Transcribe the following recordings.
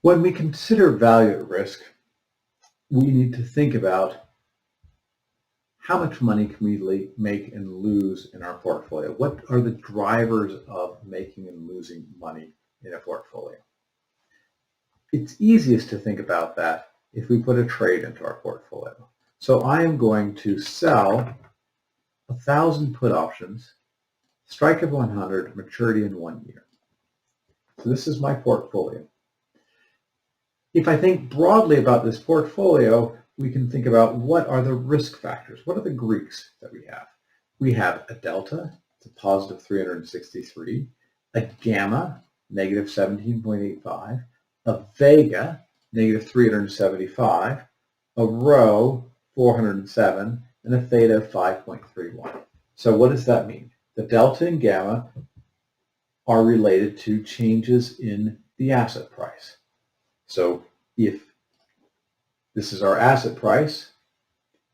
When we consider value at risk, we need to think about how much money can we make and lose in our portfolio? What are the drivers of making and losing money in a portfolio? It's easiest to think about that if we put a trade into our portfolio. So I am going to sell 1,000 put options, strike of 100, maturity in 1 year. So this is my portfolio. If I think broadly about this portfolio, we can think about what are the risk factors. What are the Greeks that we have? We have a delta, it's a positive 363, a gamma, negative 17.85, a vega, negative 375, a rho, 407, and a theta of 5.31. So what does that mean? The delta and gamma are related to changes in the asset price. So if this is our asset price,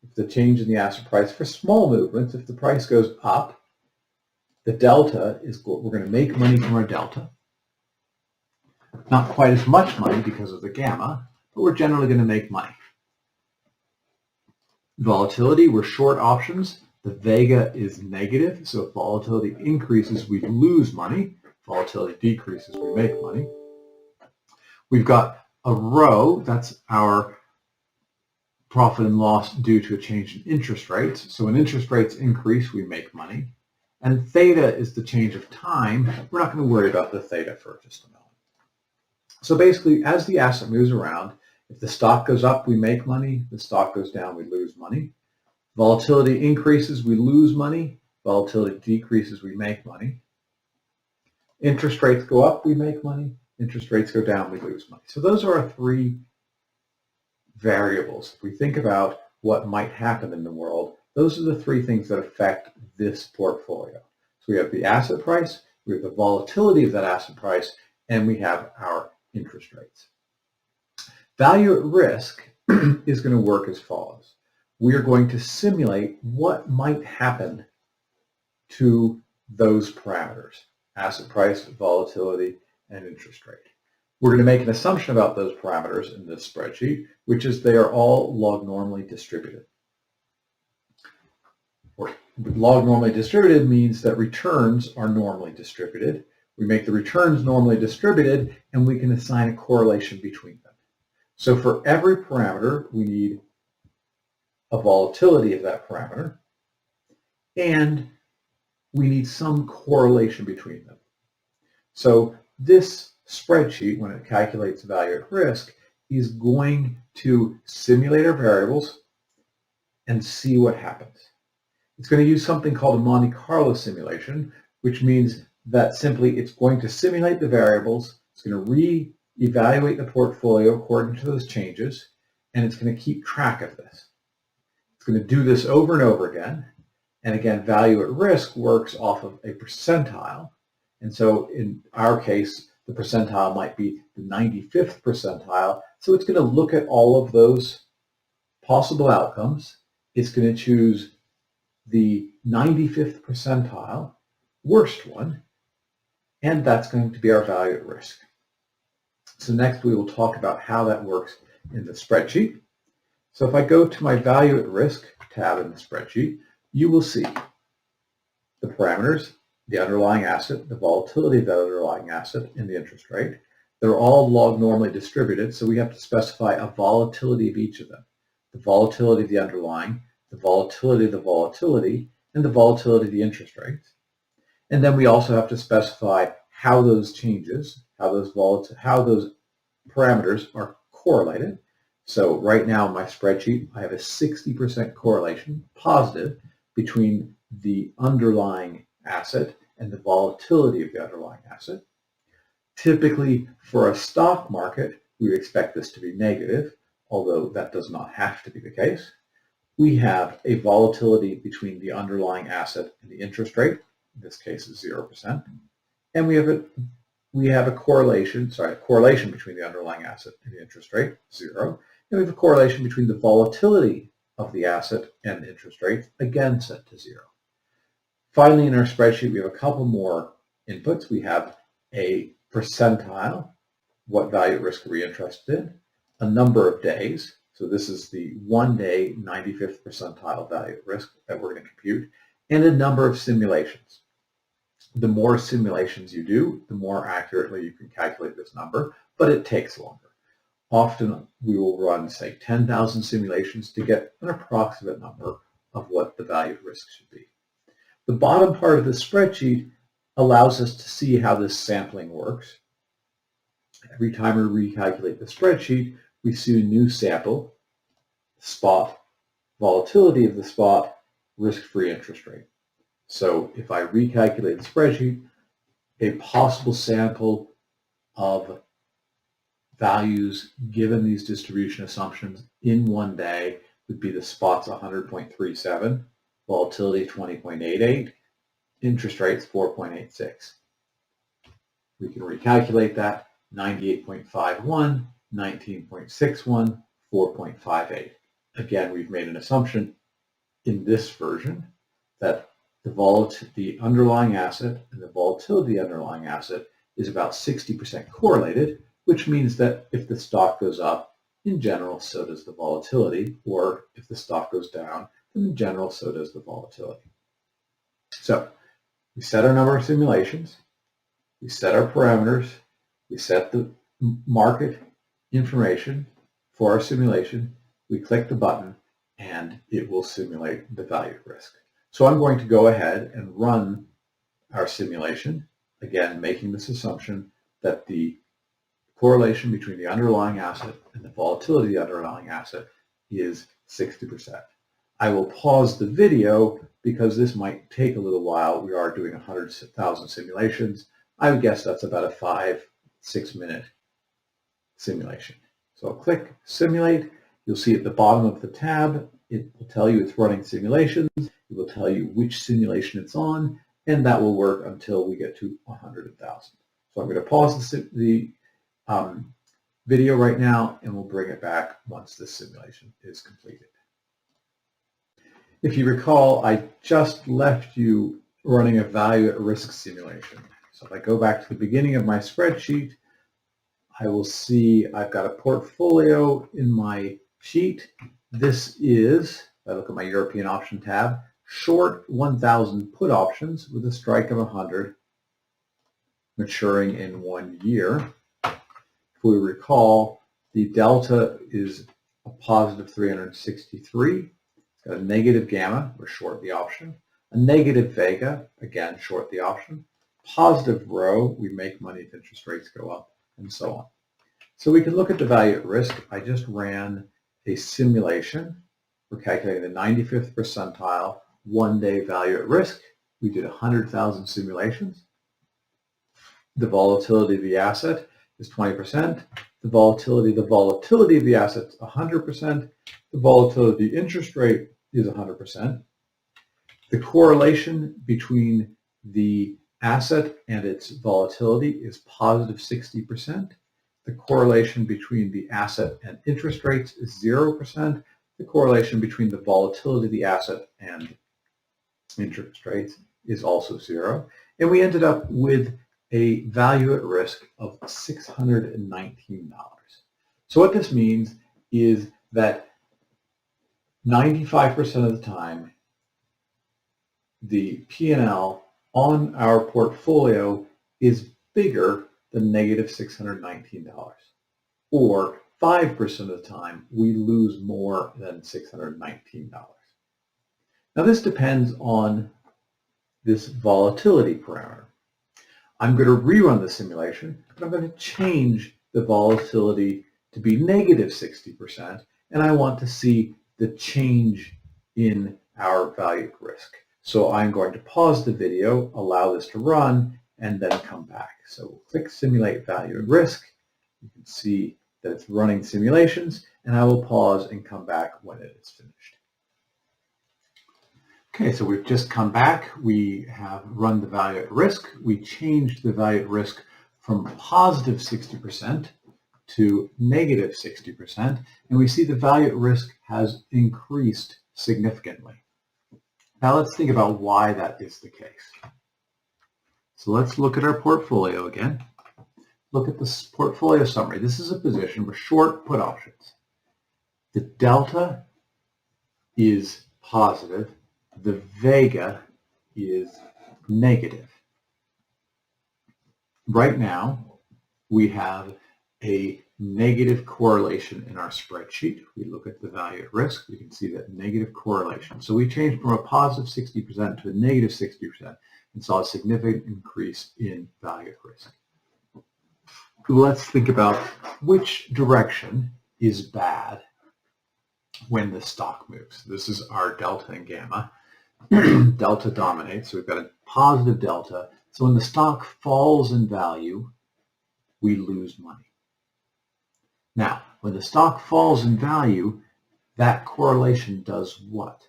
if the change in the asset price for small movements, if the price goes up, the delta is what we're going to make money from our delta. Not quite as much money because of the gamma, but we're generally going to make money. Volatility, we're short options. The vega is negative, so if volatility increases, we lose money. Volatility decreases, we make money. We've got a rho, that's our profit and loss due to a change in interest rates. So when interest rates increase, we make money. And theta is the change of time. We're not going to worry about the theta for just a moment. So basically, as the asset moves around, if the stock goes up, we make money. The stock goes down, we lose money. Volatility increases, we lose money. Volatility decreases, we make money. Interest rates go up, we make money. Interest rates go down, we lose money. So those are our three variables. If we think about what might happen in the world, those are the three things that affect this portfolio. So we have the asset price, we have the volatility of that asset price, and we have our interest rates. Value at risk is going to work as follows. We are going to simulate what might happen to those parameters: asset price, volatility, and interest rate. We're going to make an assumption about those parameters in this spreadsheet, which is they are all log normally distributed. Or log normally distributed means that returns are normally distributed. We make the returns normally distributed, and we can assign a correlation between them. So for every parameter, we need a volatility of that parameter, and we need some correlation between them. So this spreadsheet, when it calculates value at risk, is going to simulate our variables and see what happens. It's going to use something called a Monte-Carlo simulation, which means that simply it's going to simulate the variables, it's going to re-evaluate the portfolio according to those changes, and it's going to keep track of this. It's going to do this over and over again. And again, value at risk works off of a percentile. And so in our case, the percentile might be the 95th percentile. So it's going to look at all of those possible outcomes. It's going to choose the 95th percentile, worst one, and that's going to be our value at risk. So next we will talk about how that works in the spreadsheet. So if I go to my value at risk tab in the spreadsheet, you will see the parameters, the underlying asset, the volatility of that underlying asset, and the interest rate. They're all log normally distributed, so we have to specify a volatility of each of them. The volatility of the underlying, the volatility of the volatility, and the volatility of the interest rates. And then we also have to specify how those changes, how those parameters are correlated. So right now in my spreadsheet, I have a 60% correlation, positive, between the underlying asset and the volatility of the underlying asset. Typically, for a stock market, we expect this to be negative, although that does not have to be the case. We have a volatility between the underlying asset and the interest rate. In this case is 0%. And we have a correlation between the underlying asset and the interest rate, 0. And we have a correlation between the volatility of the asset and the interest rate, again set to 0. Finally, in our spreadsheet, we have a couple more inputs. We have a percentile, what value at risk are we interested in, a number of days. So this is the 1 day 95th percentile value at risk that we're going to compute, and a number of simulations. The more simulations you do, the more accurately you can calculate this number, but it takes longer. Often we will run, say, 10,000 simulations to get an approximate number of what the value at risk should be. The bottom part of the spreadsheet allows us to see how this sampling works. Every time we recalculate the spreadsheet, we see a new sample, spot, volatility of the spot, risk-free interest rate. So if I recalculate the spreadsheet, a possible sample of values given these distribution assumptions in 1 day would be the spot's 100.37, volatility 20.88, interest rates 4.86. We can recalculate that: 98.51, 19.61, 4.58. Again, we've made an assumption in this version that the underlying asset and the volatility of the underlying asset is about 60% correlated, which means that if the stock goes up, in general, so does the volatility, or if the stock goes down, then in general, so does the volatility. So we set our number of simulations, we set our parameters, we set the market information for our simulation, we click the button, and it will simulate the value at risk. So I'm going to go ahead and run our simulation, again making this assumption that the correlation between the underlying asset and the volatility of the underlying asset is 60%. I will pause the video because this might take a little while. We are doing 100,000 simulations. I would guess that's about a 5-6 minute simulation. So I'll click Simulate. You'll see at the bottom of the tab, it will tell you it's running simulations. It will tell you which simulation it's on, and that will work until we get to 100,000. So I'm going to pause the video right now, and we'll bring it back once this simulation is completed. If you recall, I just left you running a value at risk simulation. So if I go back to the beginning of my spreadsheet, I will see I've got a portfolio in my sheet. This is, if I look at my European option tab, short 1,000 put options with a strike of 100 maturing in 1 year. If we recall, the delta is a positive 363. It's got a negative gamma, we're short the option. A negative vega, again, short the option. Positive rho, we make money if interest rates go up, and so on. So we can look at the value at risk. I just ran a simulation. We're calculating the 95th percentile 1 day value at risk. We did 100,000 simulations. The volatility of the asset is 20%. The volatility of the asset is 100%. The volatility of the interest rate is 100%. The correlation between the asset and its volatility is positive 60%. The correlation between the asset and interest rates is 0%. The correlation between the volatility of the asset and interest rates is also 0. And we ended up with a value at risk of $619. So what this means is that 95% of the time, the P&L on our portfolio is bigger than negative $619, or 5% of the time we lose more than $619. Now this depends on this volatility parameter. I'm going to rerun the simulation, but I'm going to change the volatility to be negative 60%, and I want to see the change in our value at risk. So I'm going to pause the video, allow this to run, and then come back. So we'll click Simulate Value at Risk. You can see that it's running simulations, and I will pause and come back when it is finished. Okay, so we've just come back. We have run the value at risk. We changed the value at risk from positive 60% to negative 60%, and we see the value at risk has increased significantly. Now let's think about why that is the case. So let's look at our portfolio again. look at this portfolio summary. This is a position with short put options. The delta is positive. The vega is negative. Right now, we have a negative correlation in our spreadsheet. We look at the value at risk. We can see that negative correlation. So we changed from a positive 60% to a negative 60% and saw a significant increase in value at risk. Let's think about which direction is bad when the stock moves. This is our delta and gamma. Delta dominates, so we've got a positive delta. So when the stock falls in value, we lose money. Now, when the stock falls in value, that correlation does what?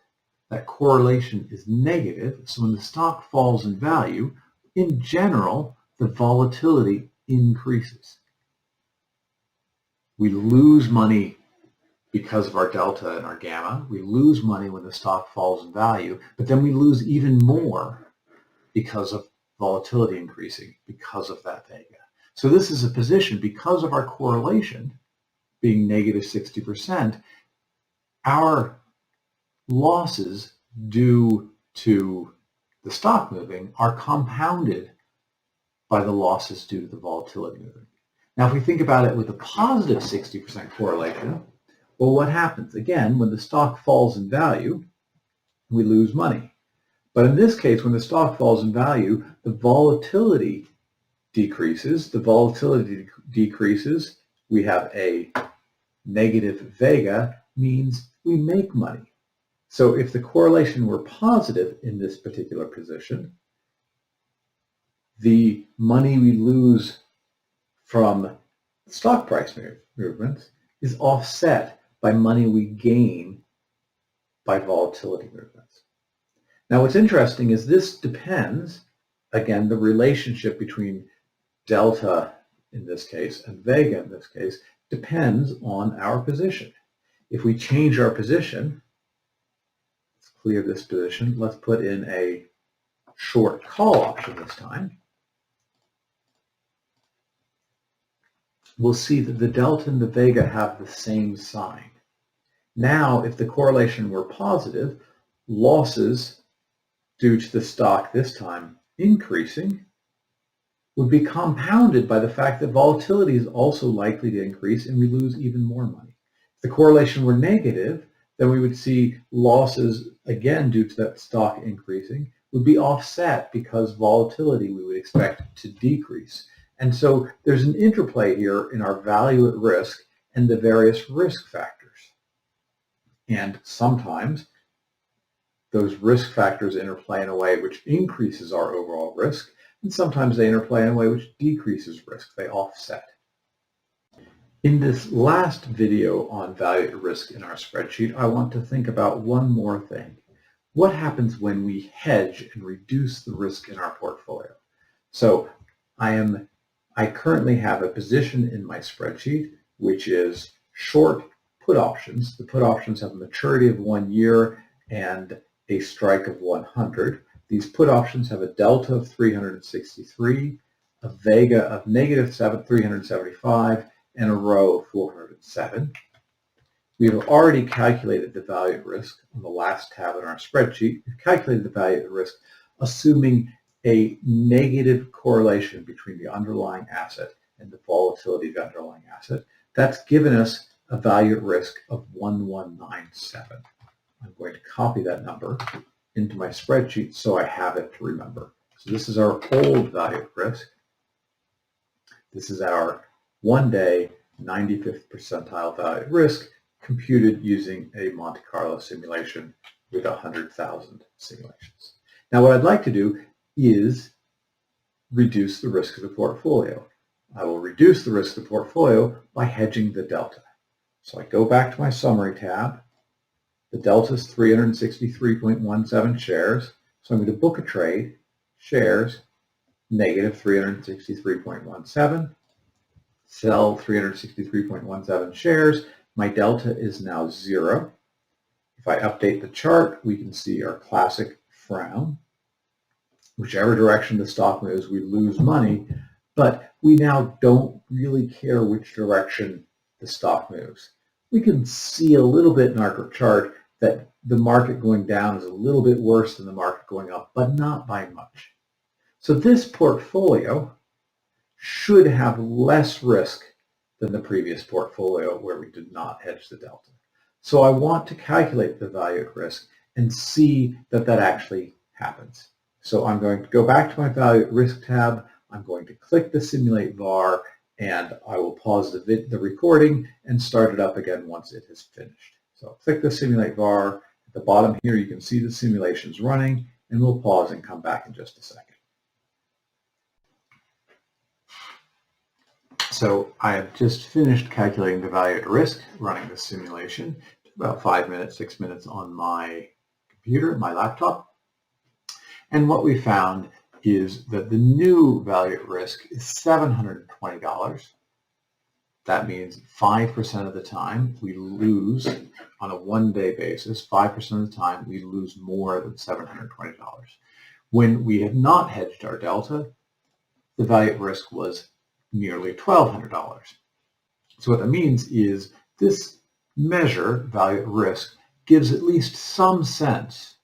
That correlation is negative. So when the stock falls in value, in general, the volatility increases. We lose money because of our delta and our gamma. We lose money when the stock falls in value, but then we lose even more because of volatility increasing because of that vega. So this is a position, because of our correlation being negative 60%, our losses due to the stock moving are compounded by the losses due to the volatility moving. Now, if we think about it with a positive 60% correlation, well, what happens? Again, when the stock falls in value, we lose money. But in this case, when the stock falls in value, the volatility decreases. The volatility decreases. We have a negative vega, means we make money. So if the correlation were positive in this particular position, the money we lose from stock price movements is offset by money we gain by volatility movements. Now, what's interesting is this depends, again, the relationship between delta in this case and vega in this case depends on our position. If we change our position, let's clear this position, let's put in a short call option this time, we'll see that the delta and the vega have the same sign. Now, if the correlation were positive, losses due to the stock this time increasing would be compounded by the fact that volatility is also likely to increase and we lose even more money. If the correlation were negative, then we would see losses, again due to that stock increasing, would be offset because volatility we would expect to decrease. And so there's an interplay here in our value at risk and the various risk factors. And sometimes those risk factors interplay in a way which increases our overall risk, and sometimes they interplay in a way which decreases risk. They offset. In this last video on value at risk in our spreadsheet, I want to think about one more thing. What happens when we hedge and reduce the risk in our portfolio? So I currently have a position in my spreadsheet which is short put options. The put options have a maturity of 1 year and a strike of 100. These put options have a delta of 363, a vega of negative 375, and a rho of 407. We have already calculated the value at risk on the last tab in our spreadsheet. We've calculated the value at risk assuming a negative correlation between the underlying asset and the volatility of the underlying asset. That's given us a value at risk of 1197. I'm going to copy that number into my spreadsheet so I have it to remember. So this is our old value at risk. This is our 1-day 95th percentile value at risk computed using a Monte-Carlo simulation with 100,000 simulations. Now what I'd like to do is reduce the risk of the portfolio. I will reduce the risk of the portfolio by hedging the delta. So I go back to my summary tab. The delta is 363.17 shares. So I'm going to book a trade, shares, negative 363.17, sell 363.17 shares. My delta is now 0. If I update the chart, we can see our classic frown. Whichever direction the stock moves, we lose money. But we now don't really care which direction the stock moves. We can see a little bit in our chart that the market going down is a little bit worse than the market going up, but not by much. So this portfolio should have less risk than the previous portfolio where we did not hedge the delta. So I want to calculate the value at risk and see that that actually happens. So I'm going to go back to my value at risk tab. I'm going to click the simulate VaR, and I will pause the recording and start it up again once it has finished. So I'll click the simulate VaR. At the bottom here you can see the simulations running, and we'll pause and come back in just a second. So I have just finished calculating the value at risk, running the simulation. It took about 5 minutes, 6 minutes on my computer, my laptop. And what we found is that the new value at risk is $720. That means 5% of the time we lose, on a one-day basis, 5% of the time we lose more than $720. When we had not hedged our delta, the value at risk was nearly $1,200. So what that means is this measure, value at risk, gives at least some sense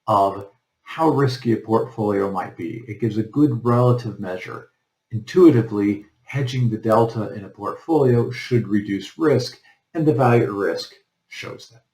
of how risky a portfolio might be. It gives a good relative measure. Intuitively, hedging the delta in a portfolio should reduce risk, and the value at risk shows that.